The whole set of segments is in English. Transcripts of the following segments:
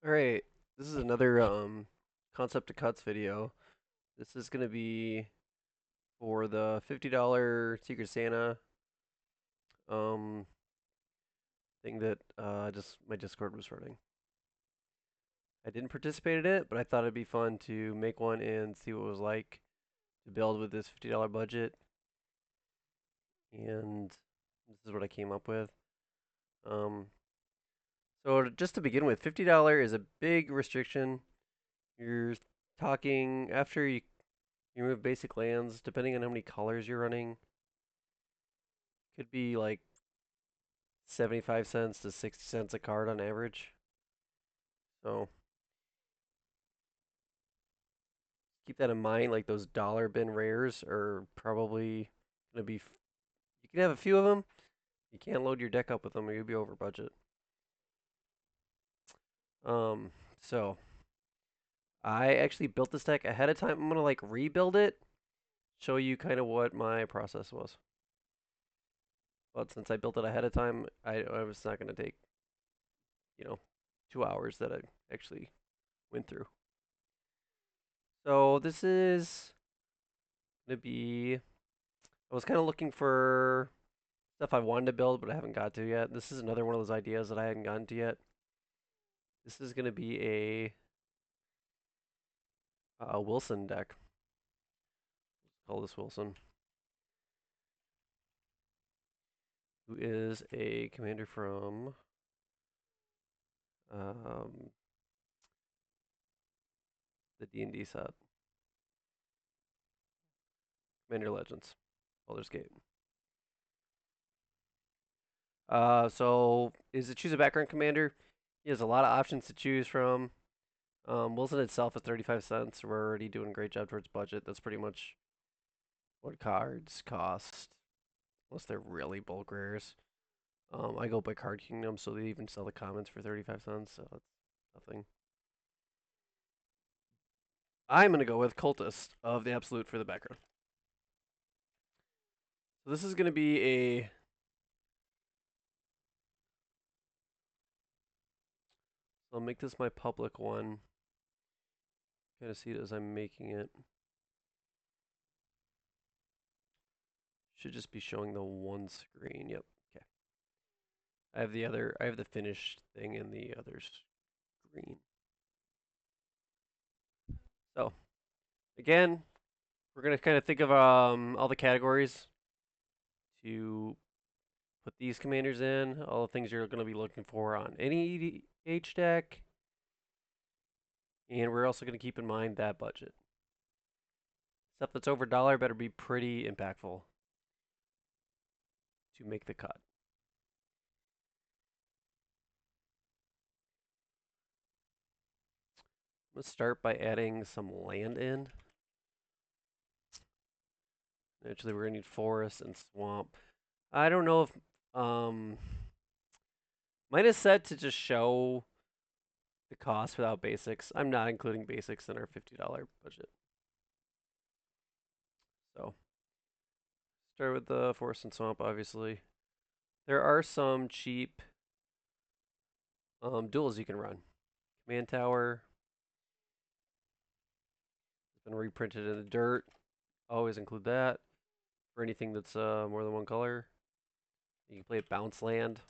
Alright, this is another Concept2Cuts video. This is gonna be for the $50 Secret Santa um thing that just my Discord was running. I didn't participate in it, but I thought it'd be fun to make one and see what it was like to build with this $50 budget. And this is what I came up with. Um, just to begin with, $50 is a big restriction. You're talking after you remove basic lands, depending on how many colors you're running. Could be like 75 cents to 60 cents a card on average. So keep that in mind. Like those dollar bin rares are probably going to be. You can have a few of them. You can't load your deck up with them or you'll be over budget. Um, so I actually built this deck ahead of time. I'm going to like rebuild it, show you kind of what my process was. But since I built it ahead of time, I was not going to take, you know, 2 hours that I actually went through. So this is going to be I was kind of looking for stuff I wanted to build, but I haven't got to yet. This is another one of those ideas that I hadn't gotten to yet. This is going to be a Wilson deck. Let's call this Wilson, who is a commander from um, the D&D set, Commander Legends, Baldur's Gate. So is to choose a background commander. He has a lot of options to choose from. Wilson itself is 35 cents. We're already doing a great job towards budget. That's pretty much what cards cost, unless they're really bulk rares. I go by Card Kingdom, so they even sell the commons for 35 cents, so that's nothing. I'm going to go with Cultist of the Absolute for the background. So this is going to be a. So I'll make this my public one. Kind of see it as I'm making it. Should just be showing the one screen. Yep. Okay. I have the finished thing in the other screen. So again, we're going to kind of think of all the categories to put these commanders in, all the things you're going to be looking for on any EDH deck. And we're also going to keep in mind that budget. Stuff that's over $1 better be pretty impactful to make the cut. Let's start by adding some land in. Actually, we're going to need forest and swamp. I don't know if mine is set to just show the cost without basics. I'm not including basics in our $50 budget. So start with the forest and swamp, obviously. There are some cheap duels you can run. Command tower has been reprinted in the dirt. Always include that for anything that's more than one color. You can play a bounce land.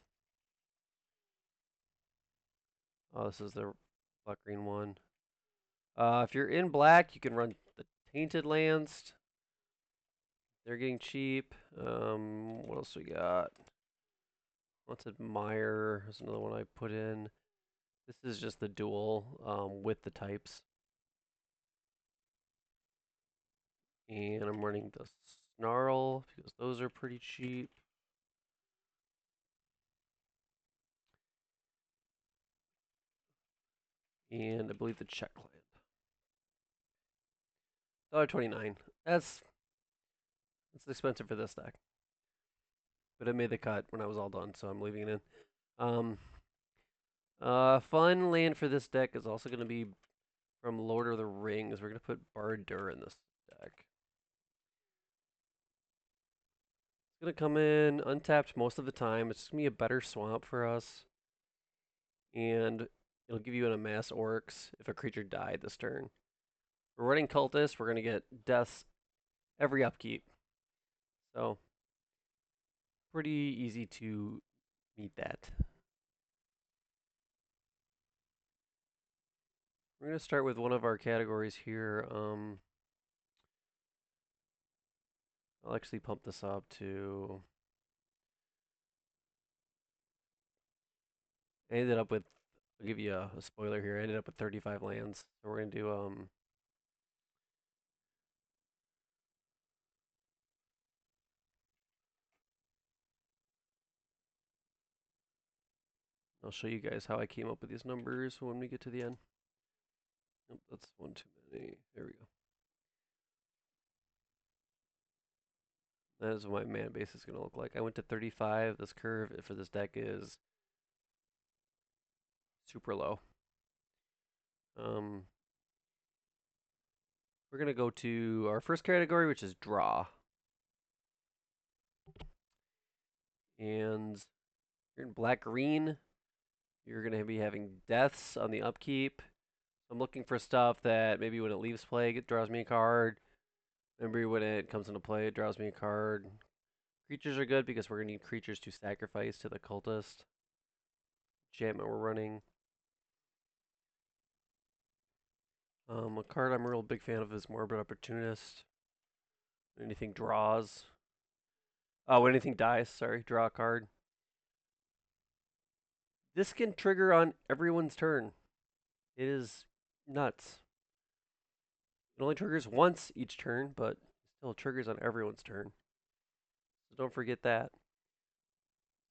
Oh, this is the black green one. If you're in black, you can run the tainted lands. They're getting cheap. What else we got? Let's admire. There's another one I put in. This is just the duel with the types. And I'm running the snarl because those are pretty cheap. And I believe the check land. $1.29. That's expensive for this deck. But it made the cut when I was all done, so I'm leaving it in. Um, Fun land for this deck is also going to be from Lord of the Rings. We're going to put Bardur in this deck. It's going to come in untapped most of the time. It's going to be a better swamp for us. And It'll give you an amass orcs if a creature died this turn. We're running Cultist. We're going to get deaths every upkeep. So, pretty easy to meet that. We're going to start with one of our categories here. I'll actually pump this up to... I ended up with... I'll give you a spoiler here. I ended up with 35 lands. So we're going to do... I'll show you guys how I came up with these numbers when we get to the end. Nope, that's one too many. There we go. That is what my mana base is going to look like. I went to 35. This curve for this deck is super low. We're going to go to our first category, which is draw. And you're in black-green. You're going to be having deaths on the upkeep. I'm looking for stuff that maybe when it leaves play, it draws me a card. Maybe when it comes into play, it draws me a card. Creatures are good because we're going to need creatures to sacrifice to the cultist. Enchantment we're running. A card I'm a real big fan of is Morbid Opportunist. When anything draws. Oh, when anything dies, sorry, draw a card. This can trigger on everyone's turn. It is nuts. It only triggers once each turn, but still triggers on everyone's turn. So don't forget that.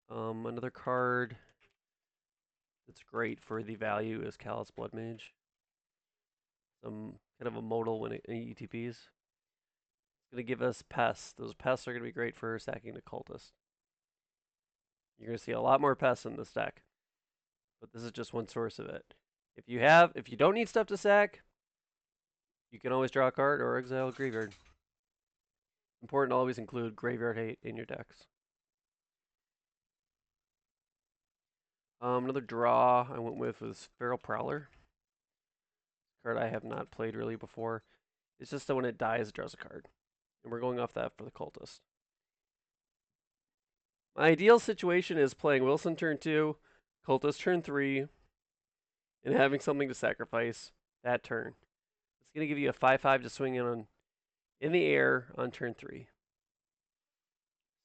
Another card that's great for the value is Callous Blood Mage. Some kind of a modal when it ETPs. It's going to give us pests. Those pests are going to be great for sacking the cultist. You're going to see a lot more pests in this deck, but this is just one source of it. If you don't need stuff to sack, you can always draw a card or exile a graveyard. Important to always include graveyard hate in your decks. Another draw I went with was Feral Prowler. Card I have not played really before. It's just that when it dies, it draws a card. And we're going off that for the cultist. My ideal situation is playing Wilson turn 2, cultist turn 3, and having something to sacrifice that turn. It's going to give you a 5/5 to swing in the air on turn 3.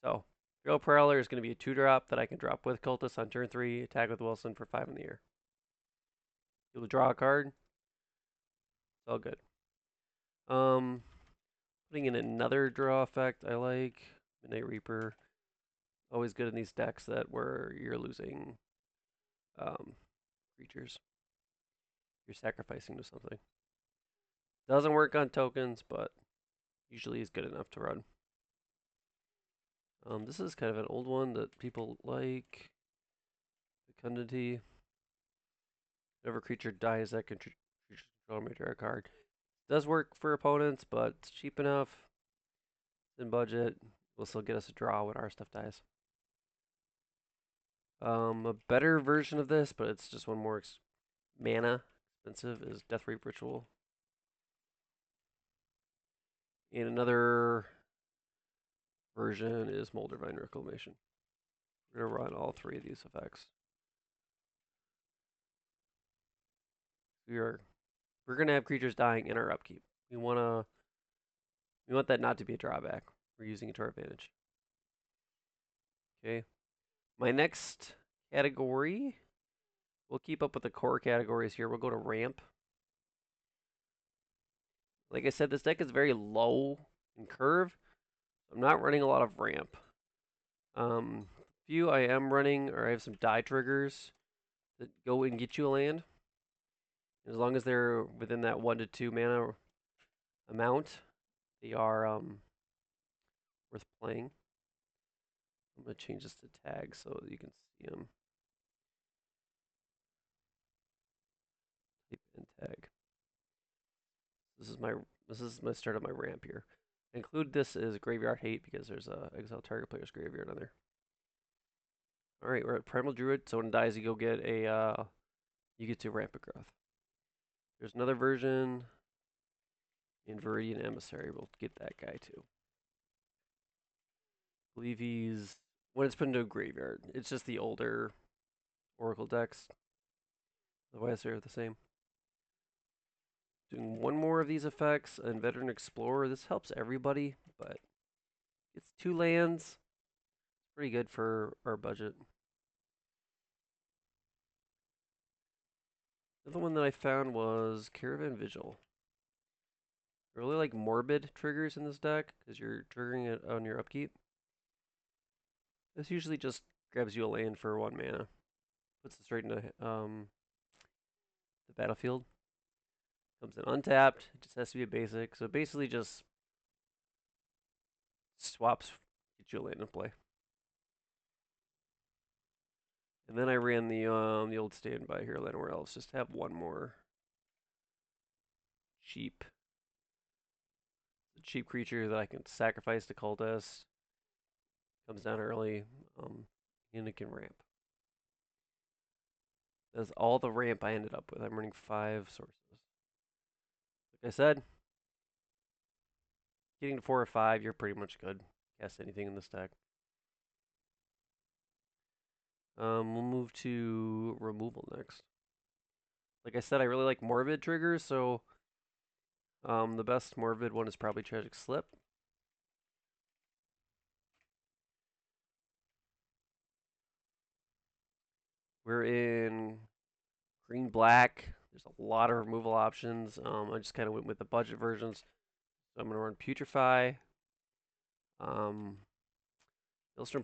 So, Feral Prowler is going to be a 2-drop that I can drop with cultist on turn 3, attack with Wilson for 5 in the air. You'll draw a card. It's all good. Putting in another draw effect I like. Midnight Reaper. Always good in these decks that where you're losing creatures. You're sacrificing to something. Doesn't work on tokens, but usually is good enough to run. This is kind of an old one that people like. Fecundity. Whenever creature dies, that can creature control may draw a card. Does work for opponents, but it's cheap enough. It's in budget. Will still get us a draw when our stuff dies. A better version of this, but it's just one more mana expensive, is Death Reap Ritual. And another version is Moldervine Reclamation. We're going to run all 3 of these effects. We're going to have creatures dying in our upkeep. We want that not to be a drawback. We're using it to our advantage. Okay. My next category, we'll keep up with the core categories here. We'll go to ramp. Like I said, this deck is very low in curve. I'm not running a lot of ramp. Few I am running, or I have some die triggers that go and get you a land. As long as they're within that 1 to 2 mana amount, they are worth playing. I'm going to change this to tags so that you can see them. Type in tag. This is my start of my ramp here. I include this as graveyard hate because there's a exile target player's graveyard on there. All right, we're at Primal Druid. So when it dies, you go get a you get to rampant growth. There's another version in Viridian Emissary. We'll get that guy too. I believe he's when it's put into a graveyard. It's just the older Oracle decks. Otherwise, they're the same. Doing one more of these effects, and Veteran Explorer. This helps everybody, but it's 2 lands. It's pretty good for our budget. The other one that I found was Caravan Vigil. I really like morbid triggers in this deck because you're triggering it on your upkeep. This usually just grabs you a land for 1 mana, puts it straight into the battlefield. Comes in untapped, it just has to be a basic. So basically just swaps, get you a land in play. And then I ran the old standby here, anywhere else, just to have one more cheap creature that I can sacrifice to Cultist. Comes down early, and it can ramp. That's all the ramp I ended up with. I'm running 5 sources. Like I said, getting to 4 or 5, you're pretty much good. Cast anything in this deck. We'll move to removal next. Like I said, I really like morbid triggers, so the best morbid one is probably Tragic Slip. We're in green black. There's a lot of removal options. I just kind of went with the budget versions. So I'm gonna run Putrefy. Ilstrom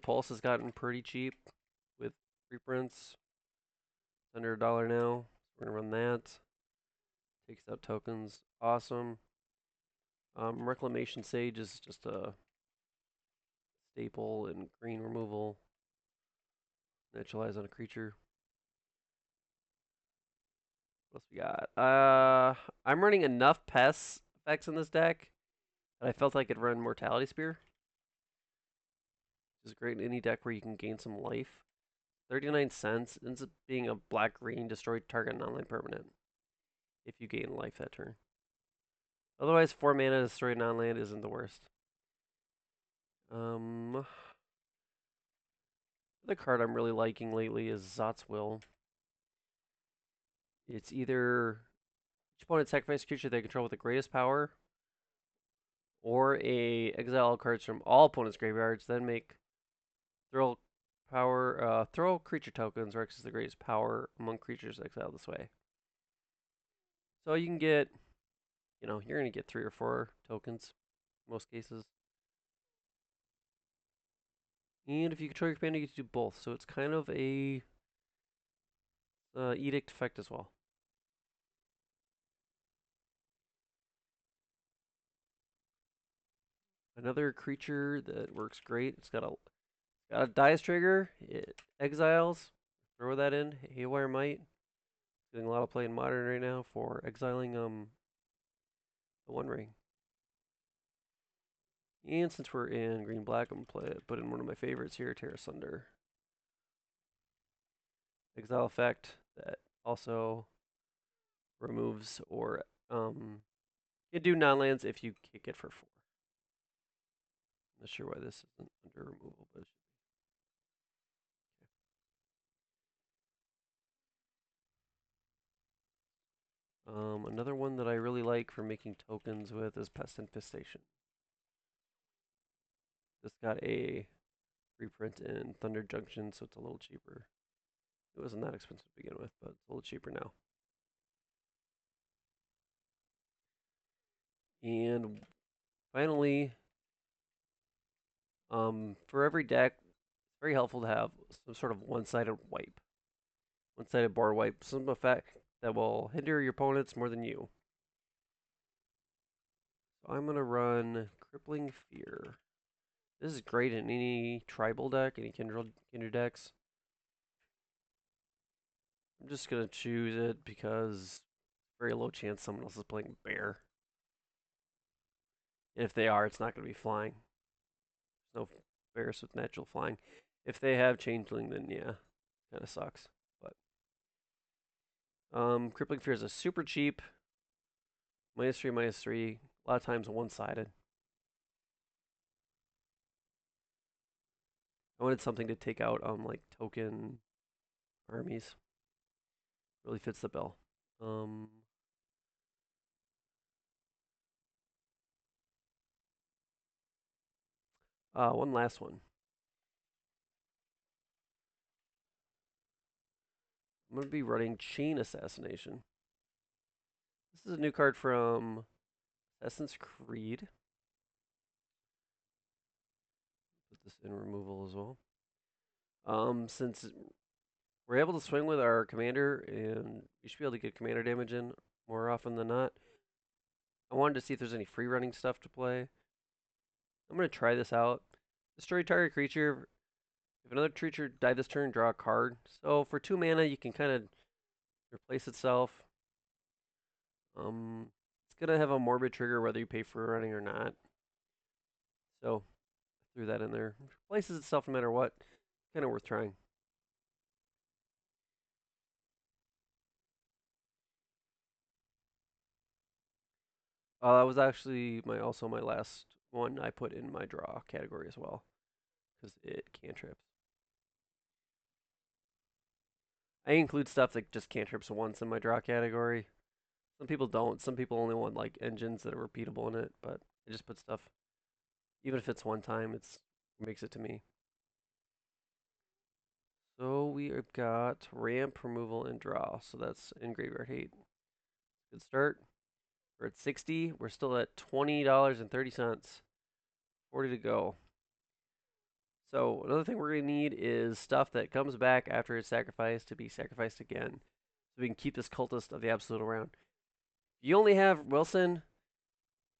Pulse has gotten pretty cheap with reprints. It's under $1 now. So we're gonna run that. Takes out tokens. Awesome. Reclamation Sage is just a staple in green removal. Naturalize on a creature. What else we got? I'm running enough pests effects in this deck that I felt I could run Mortality Spear. Which is great in any deck where you can gain some life. 39 cents ends up being a black-green destroy target non-land permanent if you gain life that turn. Otherwise, 4 mana to destroy non-land isn't the worst. The card I'm really liking lately is Zot's Will. It's either each opponent sacrifice a creature they control with the greatest power, or exile cards from all opponents' graveyards, then make throw throw creature tokens or access the greatest power among creatures exiled this way. So you can get, you're gonna get 3 or 4 tokens, in most cases. And if you control your commander, you get to do both. So it's kind of a edict effect as well. Another creature that works great. It's got a dice trigger. It exiles. Throw that in. Haywire Might. Getting a lot of play in Modern right now for exiling the One Ring. And since we're in green black, I'm gonna put in one of my favorites here, Terra Sunder. Exile effect that also removes or you do non-lands if you kick it for 4. I'm not sure why this isn't under removal, but another one that I really like for making tokens with is Pest Infestation. This got a reprint in Thunder Junction, so it's a little cheaper. It wasn't that expensive to begin with, but it's a little cheaper now. And finally, for every deck, it's very helpful to have some sort of one-sided wipe. One-sided board wipe, some effect that will hinder your opponents more than you. So I'm going to run Crippling Fear. This is great in any tribal deck, any kindred decks. I'm just going to choose it because very low chance someone else is playing Bear. And if they are, it's not going to be flying. There's no bears with natural flying. If they have Changeling, then yeah, kind of sucks. But Crippling Fear is super cheap. -3, -3. A lot of times one-sided. I wanted something to take out like token armies. Really fits the bill. Um, one last one. I'm gonna be running Chain Assassination. This is a new card from Assassin's Creed. Put this in removal as well. Since we're able to swing with our commander, and we should be able to get commander damage in more often than not. I wanted to see if there's any free running stuff to play. I'm gonna try this out. Destroy target creature. If another creature died this turn, draw a card. So for 2 mana, you can kind of replace itself. It's gonna have a morbid trigger whether you pay for running or not. So threw that in there. Replaces itself no matter what. Kind of worth trying. That was actually my last one I put in my draw category as well because it cantrips. I include stuff that just cantrips once in my draw category. Some people don't. Some people only want like engines that are repeatable in it, but I just put stuff. Even if it's one time, it makes it to me. So we have got ramp, removal, and draw. So that's in graveyard hate. Good start. We're at 60. We're still at $20.30. 40 to go. So another thing we're gonna need is stuff that comes back after it's sacrificed to be sacrificed again. So we can keep this cultist of the absolute around. If you only have Wilson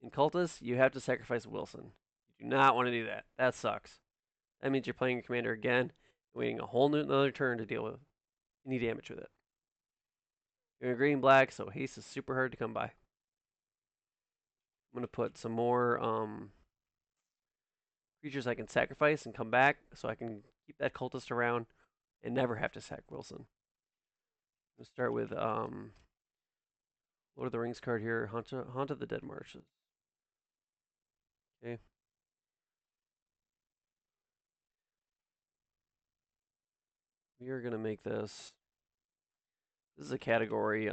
in cultist, you have to sacrifice Wilson. You do not want to do that. That sucks. That means you're playing your commander again, waiting a whole new another turn to deal with any damage with it. You're in green black, so haste is super hard to come by. I'm gonna put some more creatures I can sacrifice and come back, so I can keep that cultist around and never have to sack Wilson. Let's start with Lord of the Rings card here, Haunt of the Dead Marshes. Okay. We are gonna make this. This is a category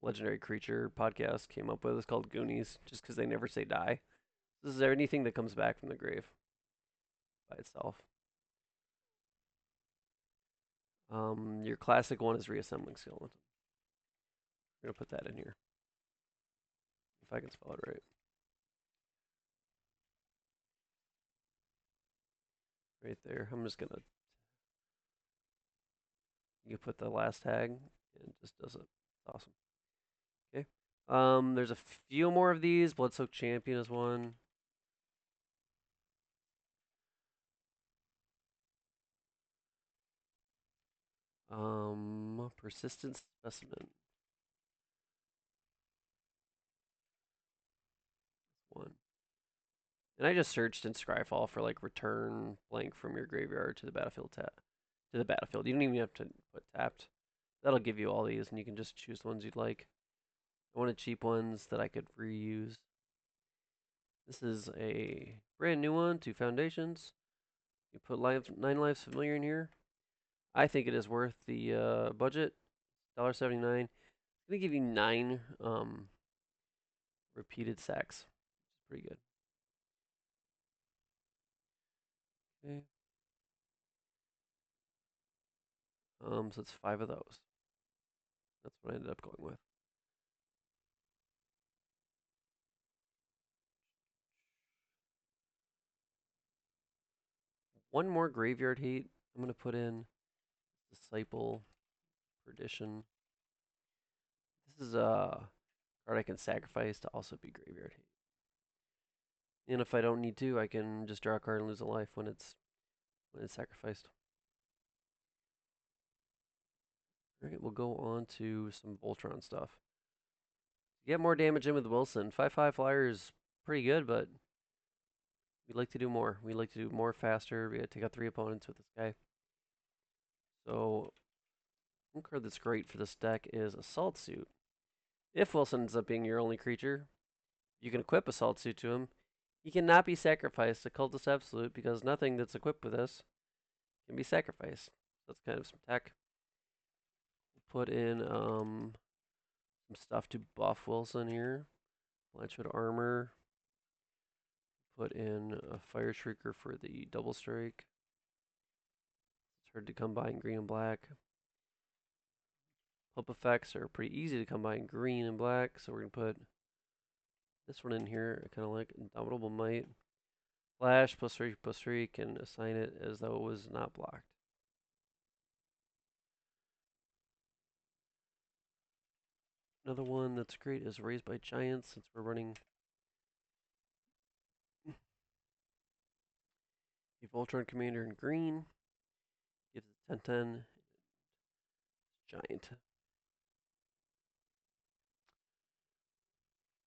legendary creature podcast came up with. It's called Goonies, just because they never say die. This is anything that comes back from the grave by itself. Your classic one is Reassembling Skeleton. I'm gonna put that in here if I can spell it right. Right there. I'm just gonna you put the last tag and it just does it. It's awesome. Okay. There's a few more of these. Bloodsoaked Champion is one. Persistent Specimen. One. And I just searched in Scryfall for like return blank from your graveyard to the battlefield to the battlefield. You don't even have to put tapped. That'll give you all these, and you can just choose the ones you'd like. I wanted cheap ones that I could reuse. This is a brand new one, 2 foundations. You put 9 lives familiar in here. I think it is worth the budget. $1.79. It's gonna give you 9 repeated sacks. It's pretty good. Okay. So it's 5 of those. That's what I ended up going with. One more graveyard hate. I'm gonna put in Disciple Perdition. This is a card I can sacrifice to also be graveyard hate. And if I don't need to, I can just draw a card and lose a life when it's sacrificed. Alright, we'll go on to some Voltron stuff. Get more damage in with Wilson. 5/5 flyer is pretty good, but we'd like to do more. We'd like to do more faster. We gotta take out 3 opponents with this guy. So One card that's great for this deck is Assault Suit. If Wilson ends up being your only creature, you can equip Assault Suit to him. He cannot be sacrificed to Cultist Absolute because nothing that's equipped with this can be sacrificed. That's kind of some tech. Put in some stuff to buff Wilson here. Blanchwood Armor. Put in a Fire Shrieker for the double strike. It's hard to combine green and black. Pulp effects are pretty easy to combine green and black, so we're going to put this one in here. I kind of like Indomitable Might. Flash, +3/+3, can assign it as though it was not blocked. Another one that's great is Raised by Giants, since we're running the Voltron Commander in green. Gives it 10/10. Giant.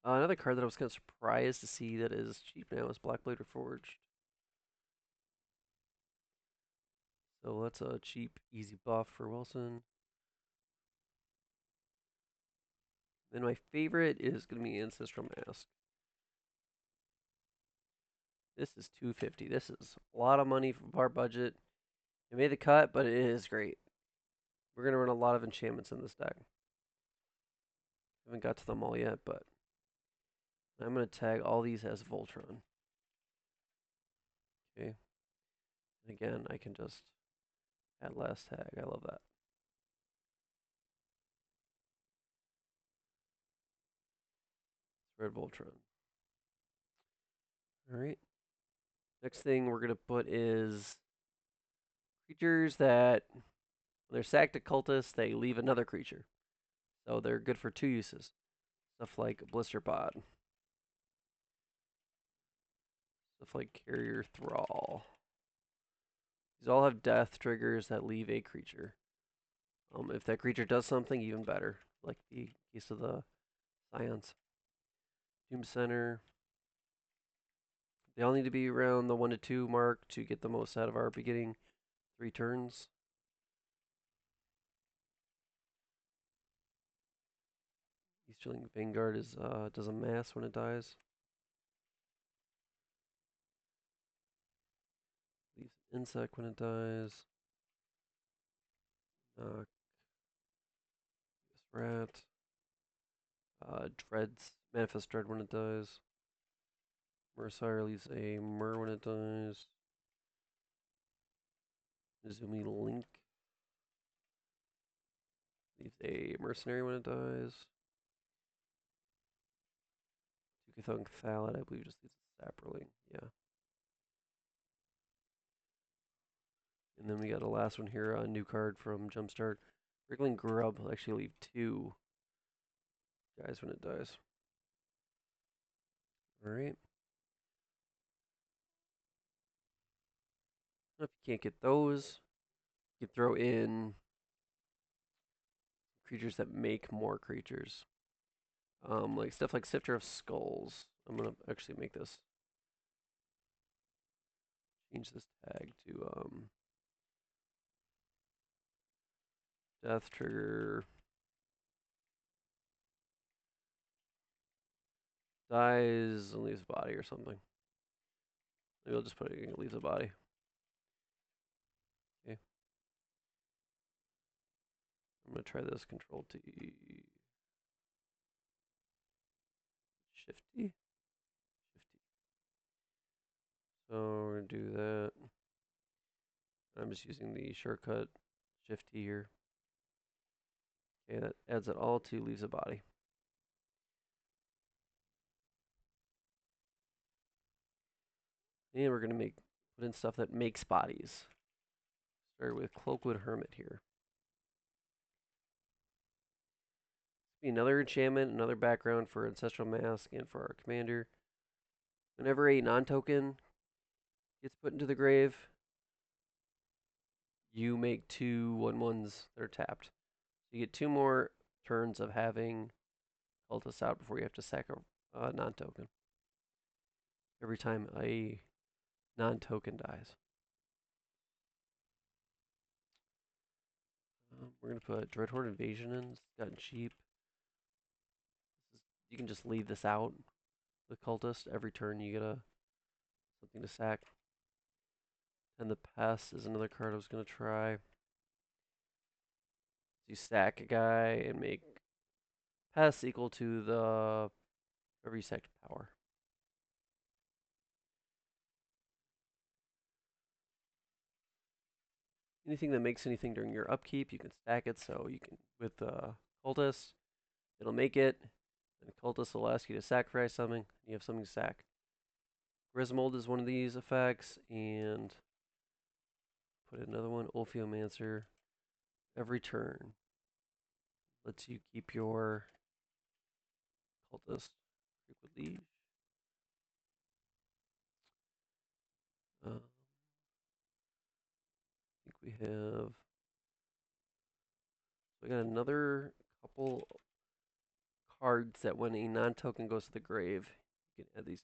Another card that I was kind of surprised to see that is cheap now is Blackblade Reforged. So that's a cheap, easy buff for Wilson. Then my favorite is going to be Ancestral Mask. This is $250. This is a lot of money for our budget. It made the cut, but it is great. We're going to run a lot of enchantments in this deck. Haven't got to them all yet, but I'm going to tag all these as Voltron. Okay. And again, I can just add last tag. I love that. Red Voltron. Alright. Next thing we're going to put is creatures that, when they're sacked to cultists, they leave another creature. So they're good for 2 uses. Stuff like Blister Pod. Stuff like Carrier Thrall. These all have death triggers that leave a creature. If that creature does something, even better. Like the case of the Scions. Doom Center. They all need to be around the 1 to 2 mark to get the most out of our beginning 3 turns. Easterling Vanguard is does a mass when it dies. Leaves an insect when it dies. Rat. Dreads. Manifest Dread when it dies. Mercier leaves a Mer when it dies. Izumi Link leaves a Mercenary when it dies. Tukathon Thalat, I believe, just leaves a Saproling. Yeah. And then we got a last one here, a new card from Jumpstart. Wriggling Grub will actually leave 2 guys when it dies. Alright. If you can't get those, you can throw in creatures that make more creatures. Like stuff like Sifter of Skulls. I'm gonna actually make this, change this tag to Death Trigger. Dies and leaves a body or something. Maybe I'll just put it, leaves a body. Okay. I'm gonna try this Control T. Shifty? Shifty. So we're gonna do that. I'm just using the shortcut Shifty here. Okay, that adds it all to leaves a body. And we're gonna put in stuff that makes bodies. Start with Cloakwood Hermit here. Be another enchantment, another background for Ancestral Mask and for our commander. Whenever a non-token gets put into the grave, you make 2 1/1s that are tapped. So you get 2 more turns of having Cultist out before you have to sack a non-token. Every time a non-token dies. We're gonna put Dreadhorde Invasion in. It's gotten cheap. You can just leave this out. The Cultist. Every turn you get something to sack. And the Pest is another card I was gonna try. You sack a guy and make Pest equal to the every sacked power. Anything that makes anything during your upkeep, you can stack it. So you can with Cultist, it'll make it. And Cultist will ask you to sacrifice something. You have something to sack. Grismold is one of these effects, and put another one. Ophiomancer. Every turn lets you keep your Cultist frequently. I think we have. We got another couple cards that when a non-token goes to the grave, you can add these.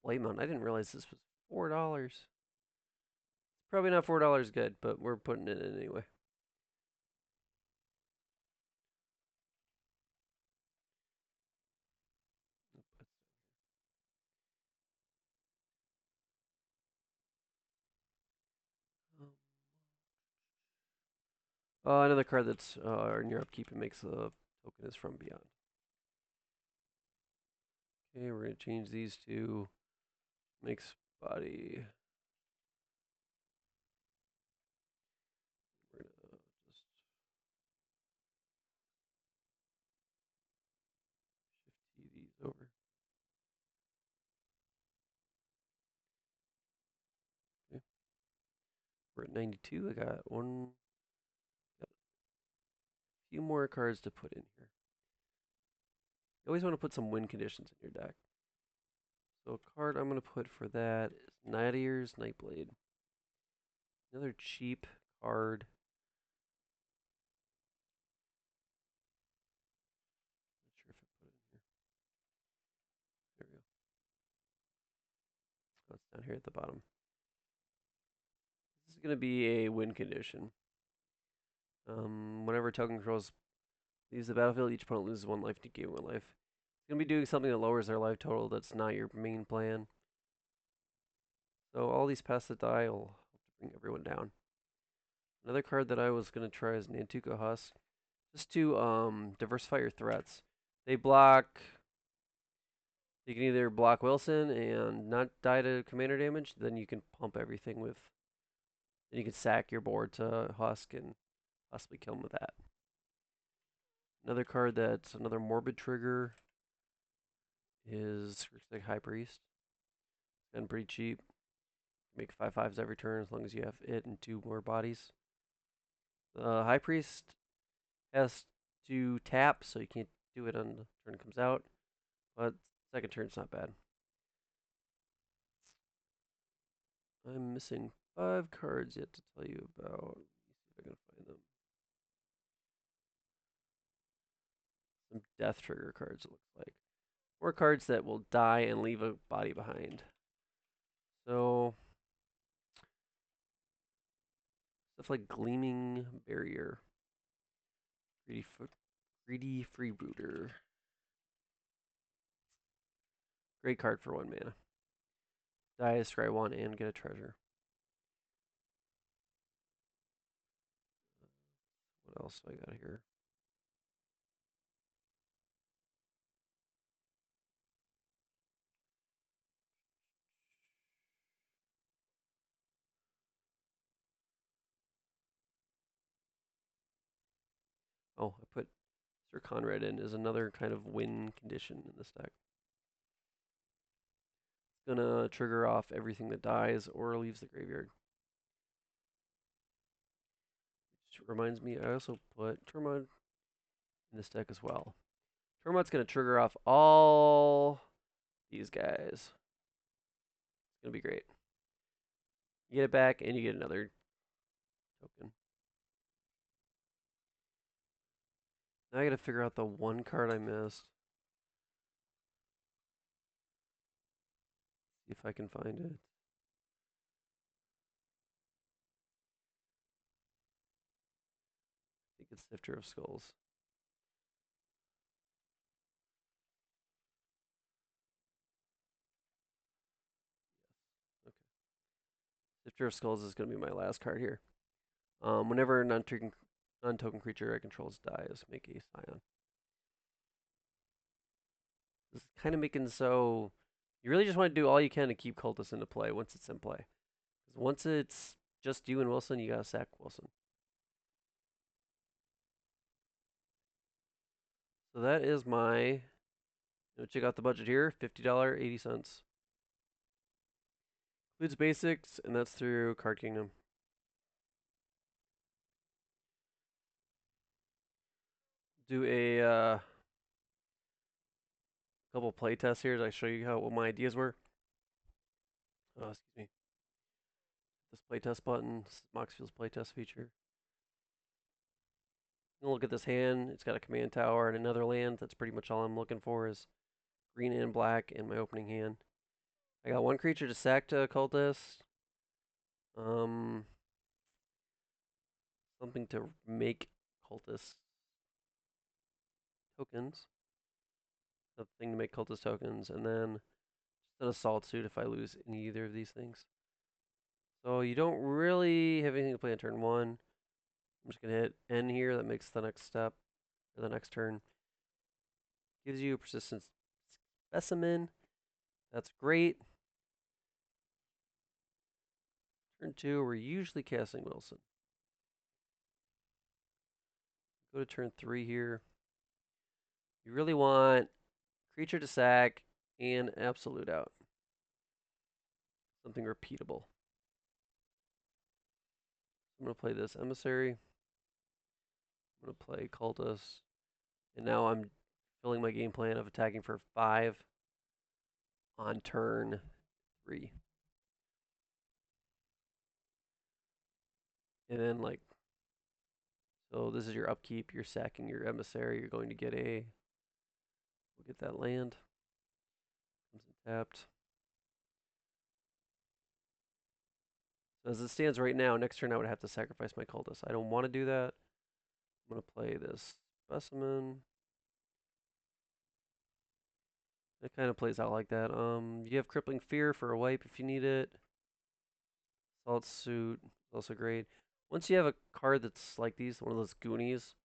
Blade Mount. I didn't realize this was $4. Probably not $4 good, but we're putting it in anyway. Another card that's in your upkeep and makes a token is from Beyond. Okay, we're gonna change these to makes body. We're gonna just shift these over. Okay. We're at 92. I got a few more cards to put in here. You always want to put some win conditions in your deck. So a card I'm going to put for that is Night Ears, Nightblade. Another cheap card. Not sure if I put it in here. There we go. Oh, it's down here at the bottom. This is going to be a win condition. Whenever token controls leaves the battlefield, each opponent loses 1 life to gain 1 life. It's going to be doing something that lowers their life total that's not your main plan. So all these pests that die will help to bring everyone down. Another card that I was going to try is Nantuko Husk. Just to diversify your threats. They block. You can either block Wilson and not die to commander damage, then you can pump everything with. Then you can sack your board to Husk and possibly kill him with that. Another card that's another morbid trigger is like High Priest. And pretty cheap. Make 5/5s every turn as long as you have it and 2 more bodies. High Priest has to tap, so you can't do it on the turn it comes out. But second turn's not bad. I'm missing 5 cards yet to tell you about. Let me see if I can find them. Some death trigger cards, it looks like. More cards that will die and leave a body behind. So, stuff like Gleaming Barrier. Greedy Freebooter. Great card for 1 mana. Die, scry 1, and get a treasure. What else do I got here? Oh, I put Sir Conrad in as another kind of win condition in this deck. It's gonna trigger off everything that dies or leaves the graveyard. Which reminds me, I also put Termod in this deck as well. Termod's gonna trigger off all these guys. It's gonna be great. You get it back and you get another token. Now I gotta figure out the one card I missed. See if I can find it. the Sifter of Skulls. Okay. Sifter of Skulls is going to be my last card here. Whenever a non-token creature I controls dies, make a Scion. This is kind of making so you really just want to do all you can to keep Cultist into play once it's in play. Because once it's just you and Wilson, you gotta sack Wilson. So that is my. Check out the budget here: $50.80. Includes basics, and that's through Card Kingdom. Do a couple play tests here as I show you what my ideas were. Oh, excuse me. This playtest button, this is Moxfield's playtest feature. Look at this hand. It's got a command tower and another land. That's pretty much all I'm looking for is green and black in my opening hand. I got one creature to sack to Cultist. Um, something to make Cultist tokens. Something to make Cultist tokens, and then just an assault suit if I lose in either of these things. So you don't really have anything to play on turn one. I'm just gonna hit N here. That makes the next step or the next turn. Gives you a persistence specimen. That's great. Turn two, we're usually casting Wilson. Go to turn three here. You really want creature to sack and absolute out. Something repeatable. I'm going to play this Emissary. I'm going to play Cultist. And now I'm filling my game plan of attacking for 5 on turn 3. And then, like, so this is your upkeep. You're sacking your Emissary. You're going to get a. We'll get that land. Comes in tapped. So as it stands right now, next turn I would have to sacrifice my Cultist. I don't want to do that. I'm going to play this Specimen. It kind of plays out like that. You have Crippling Fear for a wipe if you need it. Salt Suit, also great. Once you have a card that's like these, one of those Goonies,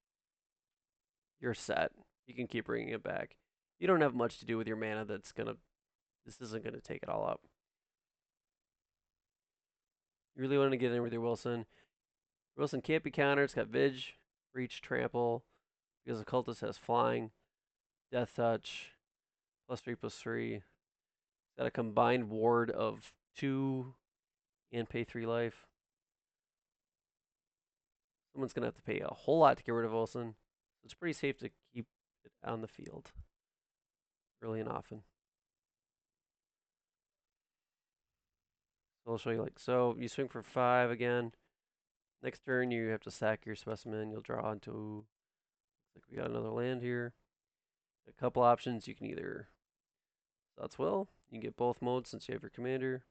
you're set. You can keep bringing it back. You don't have much to do with your mana this isn't gonna take it all up. You really want to get in with your Wilson. Wilson can't be countered. It's got Vig, Reach, Trample. Because the Cultist has Flying, Death Touch, +3/+3. It's got a combined ward of 2 and pay 3 life. Someone's going to have to pay a whole lot to get rid of Wilson. So it's pretty safe to keep it on the field early and often. So I'll show you so you swing for 5 again. Next turn you have to sack your specimen. You'll draw into, looks like we got another land here. A couple options. You can either That's Will. You can get both modes since you have your commander.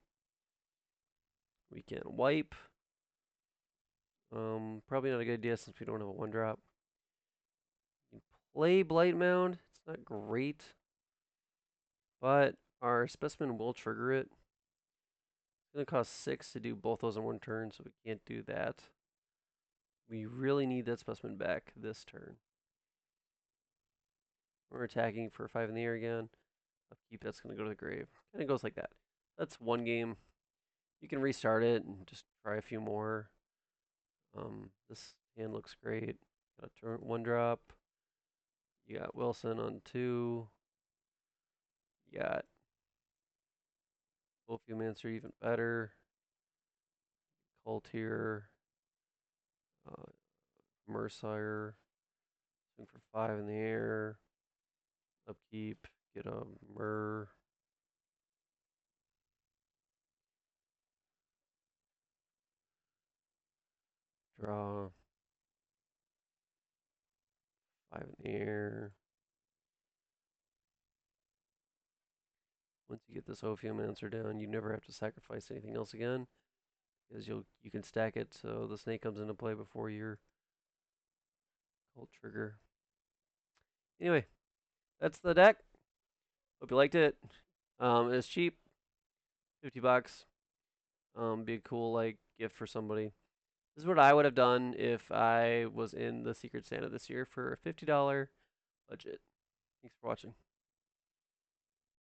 We can wipe. Probably not a good idea since we don't have a 1-drop. You can play Blight Mound. It's not great, but our specimen will trigger it. It's going to cost 6 to do both those in one turn, so we can't do that. We really need that specimen back this turn. We're attacking for 5 in the air again. Upkeep, that's going to go to the grave. And it goes like that. That's one game. You can restart it and just try a few more. This hand looks great. Got a turn 1-drop. You got Wilson on 2. You got Wolfiomancer even better. Cult here. Mercier. Swing for 5 in the air. Upkeep. Get a Mer. Draw. 5 in the air. Once you get this Ophiomancer down, you never have to sacrifice anything else again. Because you can stack it so the snake comes into play before Hold trigger. Anyway, that's the deck. Hope you liked it. It's cheap, $50. Be a cool like gift for somebody. This is what I would have done if I was in the Secret Santa this year for a $50 budget. Thanks for watching.